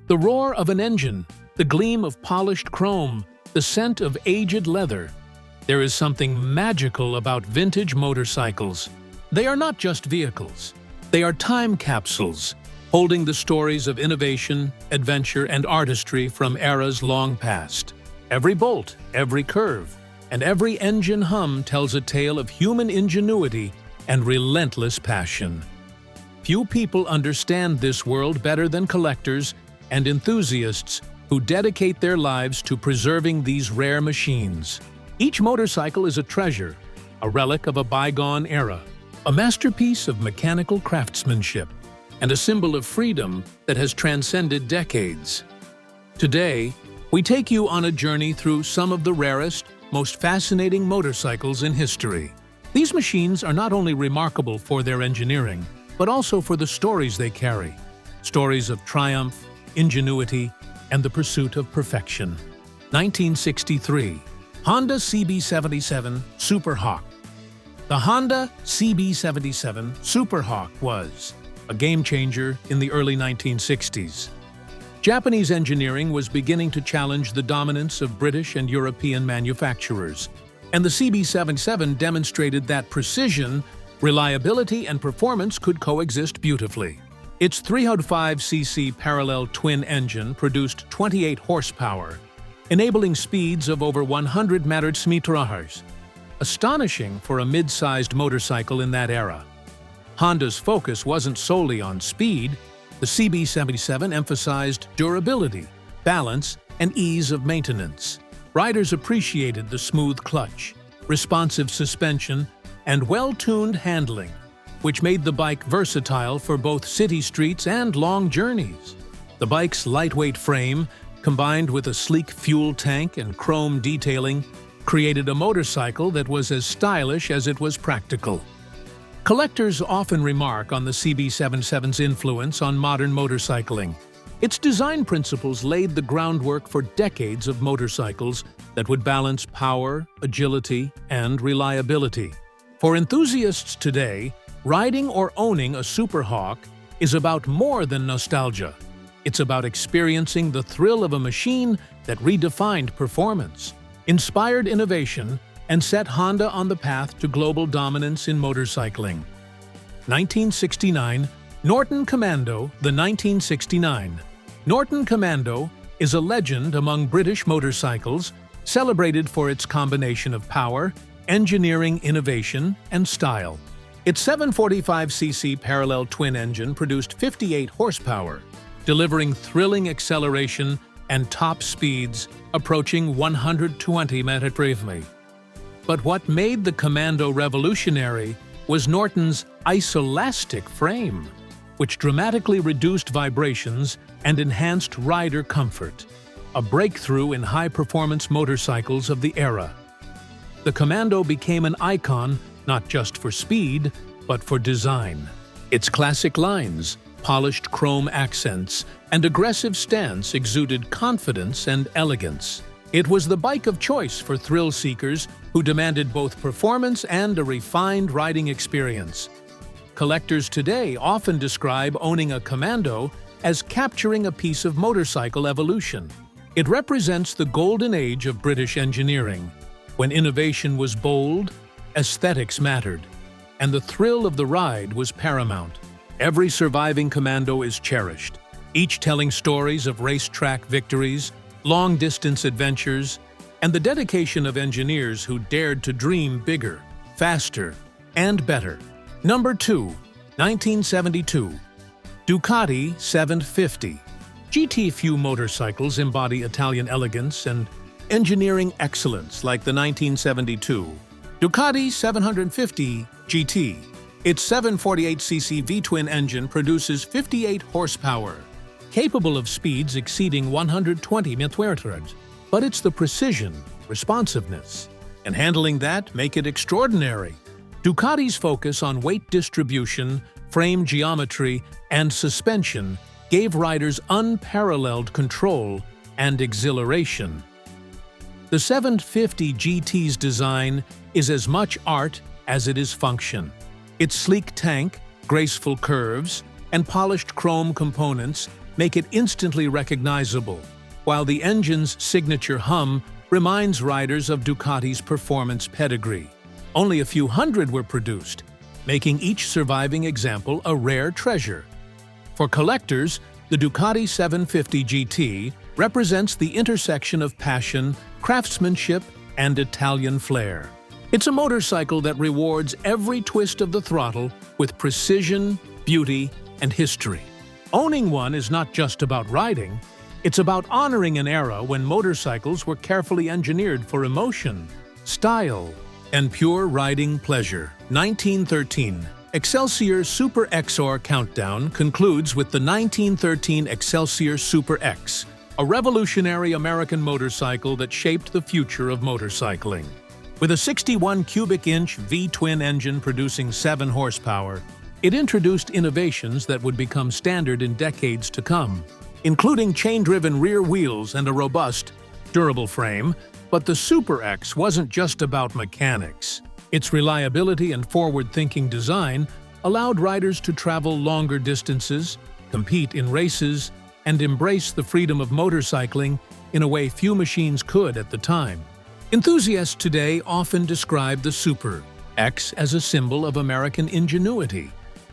The roar of an engine, the gleam of polished chrome, the scent of aged leather. There is something magical about vintage motorcycles. They are not just vehicles. They are time capsules, holding the stories of innovation, adventure, and artistry from eras long past. Every bolt, every curve, and every engine hum tells a tale of human ingenuity and relentless passion. Few people understand this world better than collectors and enthusiasts who dedicate their lives to preserving these rare machines. Each motorcycle is a treasure, a relic of a bygone era, a masterpiece of mechanical craftsmanship, and a symbol of freedom that has transcended decades. Today, we take you on a journey through some of the rarest, most fascinating motorcycles in history. These machines are not only remarkable for their engineering, but also for the stories they carry. Stories of triumph, ingenuity, and the pursuit of perfection. 1963. Honda CB77 Super Hawk. The Honda CB77 Super Hawk was a game-changer in the early 1960s. Japanese engineering was beginning to challenge the dominance of British and European manufacturers, and the CB77 demonstrated that precision, reliability, and performance could coexist beautifully. Its 305cc parallel twin engine produced 28 horsepower, enabling speeds of over 100 mph, astonishing for a mid-sized motorcycle in that era. Honda's focus wasn't solely on speed. The CB77 emphasized durability, balance, and ease of maintenance. Riders appreciated the smooth clutch, responsive suspension, and well-tuned handling, which made the bike versatile for both city streets and long journeys. The bike's lightweight frame, combined with a sleek fuel tank and chrome detailing, created a motorcycle that was as stylish as it was practical. Collectors often remark on the CB77's influence on modern motorcycling. Its design principles laid the groundwork for decades of motorcycles that would balance power, agility, and reliability. For enthusiasts today, riding or owning a Super Hawk is about more than nostalgia. It's about experiencing the thrill of a machine that redefined performance, inspired innovation, and set Honda on the path to global dominance in motorcycling. 1969, Norton Commando. The 1969 Norton Commando is a legend among British motorcycles, celebrated for its combination of power, engineering innovation, and style. Its 745cc parallel twin engine produced 58 horsepower, delivering thrilling acceleration and top speeds approaching 120 mph. But what made the Commando revolutionary was Norton's isolastic frame, which dramatically reduced vibrations and enhanced rider comfort, a breakthrough in high-performance motorcycles of the era. The Commando became an icon not just for speed, but for design. Its classic lines, polished chrome accents, and aggressive stance exuded confidence and elegance. It was the bike of choice for thrill seekers who demanded both performance and a refined riding experience. Collectors today often describe owning a Commando as capturing a piece of motorcycle evolution. It represents the golden age of British engineering, when innovation was bold, aesthetics mattered, and the thrill of the ride was paramount. Every surviving Commando is cherished, each telling stories of racetrack victories, long-distance adventures, and the dedication of engineers who dared to dream bigger, faster, and better. Number 2. 1972. Ducati 750. GT. Few motorcycles embody Italian elegance and engineering excellence like the 1972 Ducati 750 GT. Its 748cc V-twin engine produces 58 horsepower, capable of speeds exceeding 120 mph. But it's the precision, responsiveness, and handling that make it extraordinary. Ducati's focus on weight distribution, frame geometry, and suspension gave riders unparalleled control and exhilaration. The 750 GT's design is as much art as it is function. Its sleek tank, graceful curves, and polished chrome components make it instantly recognizable, while the engine's signature hum reminds riders of Ducati's performance pedigree. Only a few hundred were produced, making each surviving example a rare treasure. For collectors, the Ducati 750 GT represents the intersection of passion, craftsmanship, and Italian flair. It's a motorcycle that rewards every twist of the throttle with precision, beauty, and history. Owning one is not just about riding, it's about honoring an era when motorcycles were carefully engineered for emotion, style, and pure riding pleasure. 1913. Excelsior Super XR Countdown concludes with the 1913 Excelsior Super X, a revolutionary American motorcycle that shaped the future of motorcycling. With a 61 cubic inch V-twin engine producing 7 horsepower, it introduced innovations that would become standard in decades to come, including chain-driven rear wheels and a robust, durable frame. But the Super X wasn't just about mechanics. Its reliability and forward-thinking design allowed riders to travel longer distances, compete in races, and embrace the freedom of motorcycling in a way few machines could at the time. Enthusiasts today often describe the Super X as a symbol of American ingenuity,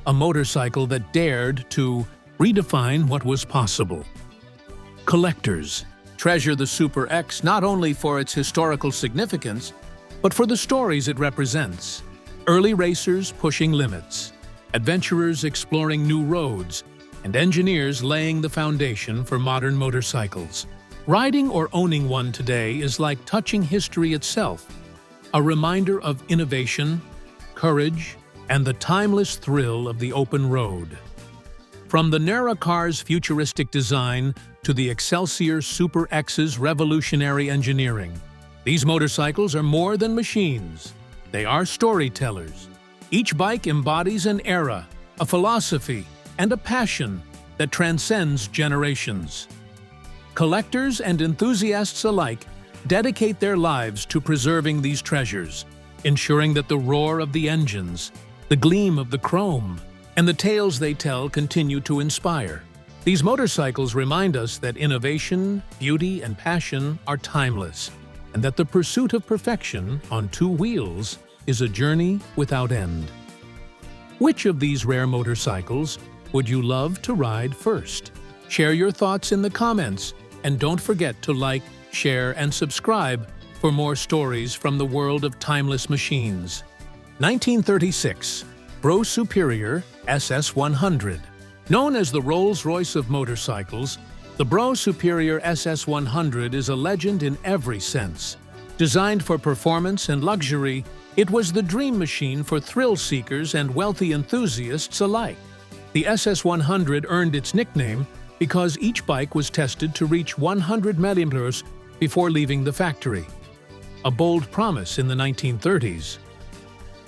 a motorcycle that dared to redefine what was possible. Collectors treasure the Super X not only for its historical significance, but for the stories it represents. Early racers pushing limits, adventurers exploring new roads, and engineers laying the foundation for modern motorcycles. Riding or owning one today is like touching history itself, a reminder of innovation, courage, and the timeless thrill of the open road. From the Nera car's futuristic design to the Excelsior Super X's revolutionary engineering, these motorcycles are more than machines. They are storytellers. Each bike embodies an era, a philosophy, and a passion that transcends generations. Collectors and enthusiasts alike dedicate their lives to preserving these treasures, ensuring that the roar of the engines, the gleam of the chrome, and the tales they tell continue to inspire. These motorcycles remind us that innovation, beauty, and passion are timeless, and that the pursuit of perfection on 2 wheels is a journey without end. Which of these rare motorcycles would you love to ride first? Share your thoughts in the comments, and don't forget to like, share, and subscribe for more stories from the world of timeless machines. 1936. Bro Superior SS100. Known as the Rolls-Royce of motorcycles, the Bro Superior SS100 is a legend in every sense. Designed for performance and luxury, it was the dream machine for thrill seekers and wealthy enthusiasts alike. The SS100 earned its nickname because each bike was tested to reach 100 millimeters before leaving the factory. A bold promise in the 1930s.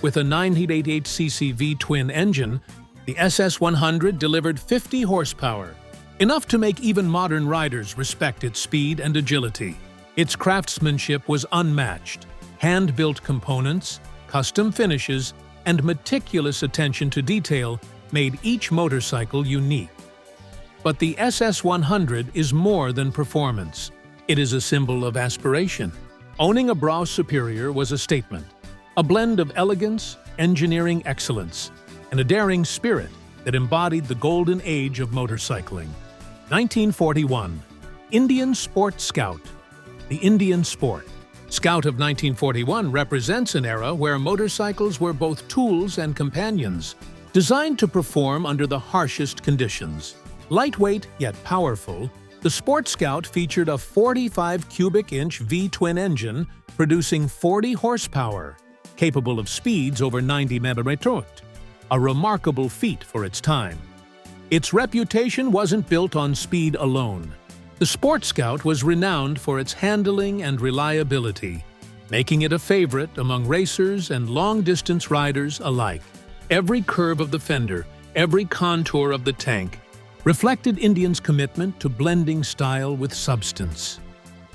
With a 988cc V-twin engine, the SS100 delivered 50 horsepower, enough to make even modern riders respect its speed and agility. Its craftsmanship was unmatched. Hand-built components, custom finishes, and meticulous attention to detail made each motorcycle unique. But the SS100 is more than performance. It is a symbol of aspiration. Owning a Bro Superior was a statement, a blend of elegance, engineering excellence, and a daring spirit that embodied the golden age of motorcycling. 1941. Indian Sport Scout. The Indian Sport Scout of 1941 represents an era where motorcycles were both tools and companions, designed to perform under the harshest conditions. Lightweight yet powerful, the Sport Scout featured a 45 cubic inch V-twin engine producing 40 horsepower, capable of speeds over 90 mph, a remarkable feat for its time. Its reputation wasn't built on speed alone. The Sport Scout was renowned for its handling and reliability, making it a favorite among racers and long-distance riders alike. Every curve of the fender, every contour of the tank, reflected Indian's commitment to blending style with substance.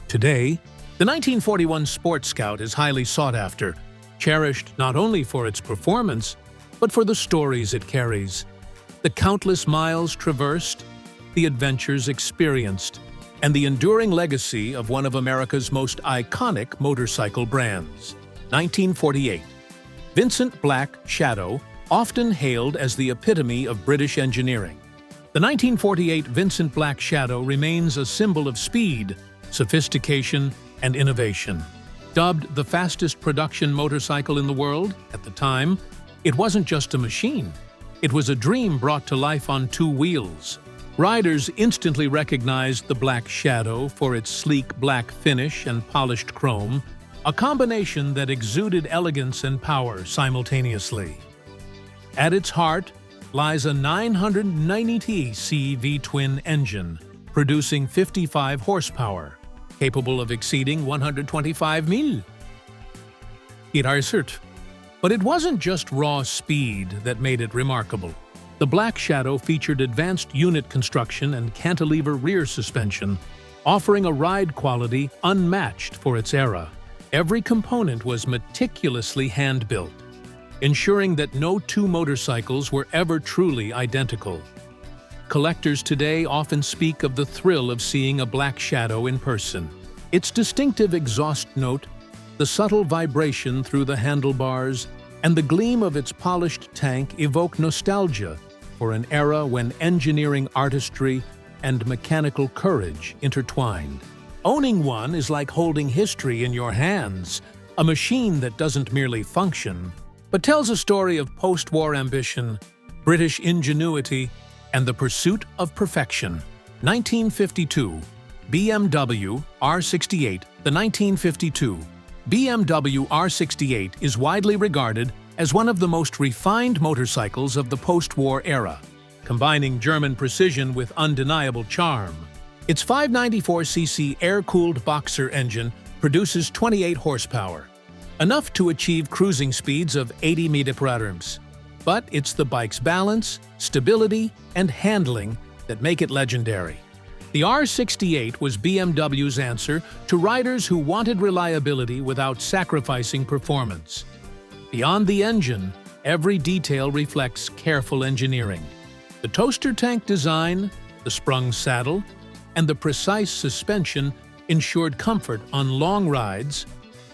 Today, the 1941 Sport Scout is highly sought after, cherished not only for its performance, but for the stories it carries. The countless miles traversed, the adventures experienced, and the enduring legacy of one of America's most iconic motorcycle brands. 1948. Vincent Black Shadow, often hailed as the epitome of British engineering. The 1948 Vincent Black Shadow remains a symbol of speed, sophistication, and innovation. Dubbed the fastest production motorcycle in the world at the time, it wasn't just a machine. It was a dream brought to life on two wheels. Riders instantly recognized the Black Shadow for its sleek black finish and polished chrome, a combination that exuded elegance and power simultaneously. At its heart lies a 990T CV twin engine, producing 55 horsepower, capable of exceeding 125 mil. But it wasn't just raw speed that made it remarkable. The Black Shadow featured advanced unit construction and cantilever rear suspension, offering a ride quality unmatched for its era. Every component was meticulously hand-built, ensuring that no two motorcycles were ever truly identical. Collectors today often speak of the thrill of seeing a Black Shadow in person. Its distinctive exhaust note, the subtle vibration through the handlebars, and the gleam of its polished tank evoke nostalgia for an era when engineering artistry and mechanical courage intertwined. Owning one is like holding history in your hands, a machine that doesn't merely function, but tells a story of post-war ambition, British ingenuity, and the pursuit of perfection. 1952. BMW R68. The 1952 BMW R68 is widely regarded as one of the most refined motorcycles of the post-war era, combining German precision with undeniable charm. Its 594cc air-cooled boxer engine produces 28 horsepower, enough to achieve cruising speeds of 80 mph. But it's the bike's balance, stability, and handling that make it legendary. The R68 was BMW's answer to riders who wanted reliability without sacrificing performance. Beyond the engine, every detail reflects careful engineering. The toaster tank design, the sprung saddle, and the precise suspension ensured comfort on long rides,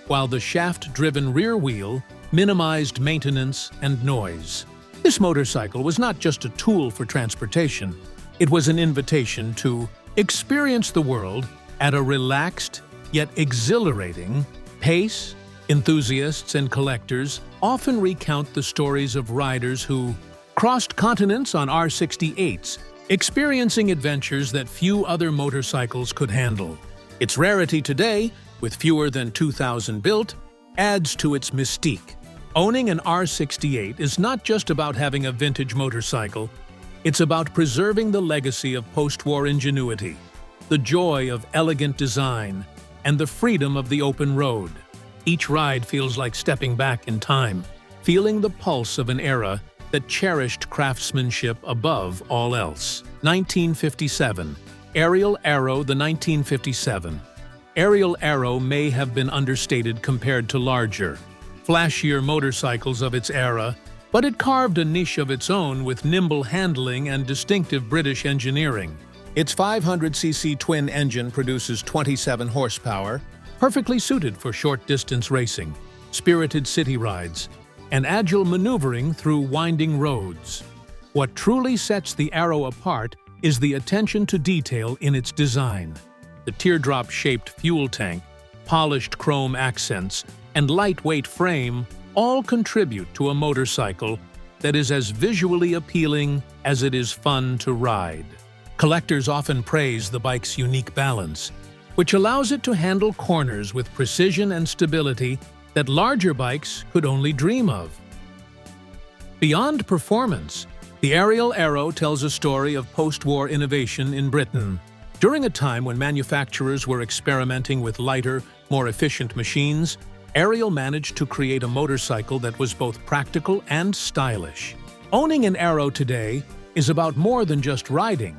while the shaft-driven rear wheel minimized maintenance and noise. This motorcycle was not just a tool for transportation, it was an invitation to experience the world at a relaxed yet exhilarating pace. Enthusiasts and collectors often recount the stories of riders who crossed continents on R68s, experiencing adventures that few other motorcycles could handle. Its rarity today, with fewer than 2,000 built, adds to its mystique. Owning an R68 is not just about having a vintage motorcycle, it's about preserving the legacy of post-war ingenuity, the joy of elegant design, and the freedom of the open road. Each ride feels like stepping back in time, feeling the pulse of an era that cherished craftsmanship above all else. 1957. Ariel Aero. The 1957 Ariel Aero may have been understated compared to larger, flashier motorcycles of its era, but it carved a niche of its own with nimble handling and distinctive British engineering. Its 500cc twin engine produces 27 horsepower, perfectly suited for short-distance racing, spirited city rides, and agile maneuvering through winding roads. What truly sets the Aero apart is the attention to detail in its design. The teardrop-shaped fuel tank, polished chrome accents, and lightweight frame all contribute to a motorcycle that is as visually appealing as it is fun to ride. Collectors often praise the bike's unique balance, which allows it to handle corners with precision and stability that larger bikes could only dream of. Beyond performance, the Ariel Aero tells a story of post-war innovation in Britain. During a time when manufacturers were experimenting with lighter, more efficient machines, Ariel managed to create a motorcycle that was both practical and stylish. Owning an Aero today is about more than just riding.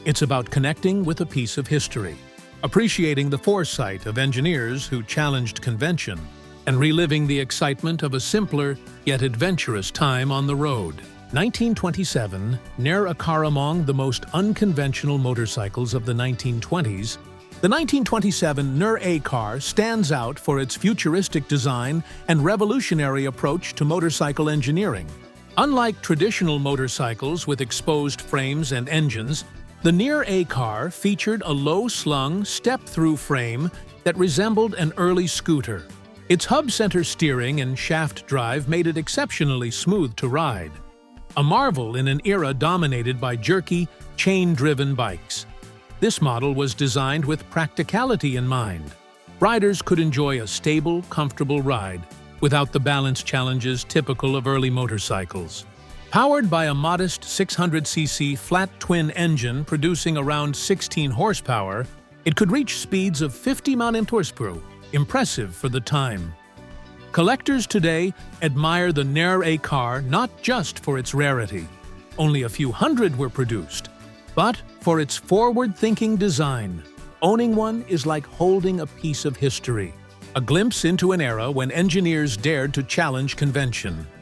It's about connecting with a piece of history, appreciating the foresight of engineers who challenged convention, and reliving the excitement of a simpler yet adventurous time on the road. 1927, near a car among the most unconventional motorcycles of the 1920s, the 1927 Nur A car stands out for its futuristic design and revolutionary approach to motorcycle engineering. Unlike traditional motorcycles with exposed frames and engines, the Nur A car featured a low-slung, step-through frame that resembled an early scooter. Its hub-center steering and shaft drive made it exceptionally smooth to ride. A marvel in an era dominated by jerky, chain-driven bikes. This model was designed with practicality in mind. Riders could enjoy a stable, comfortable ride without the balance challenges typical of early motorcycles. Powered by a modest 600cc flat twin engine producing around 16 horsepower, it could reach speeds of 50 mph, impressive for the time. Collectors today admire the Nur A car not just for its rarity. Only a few hundred were produced, but for its forward-thinking design. Owning one is like holding a piece of history, a glimpse into an era when engineers dared to challenge convention.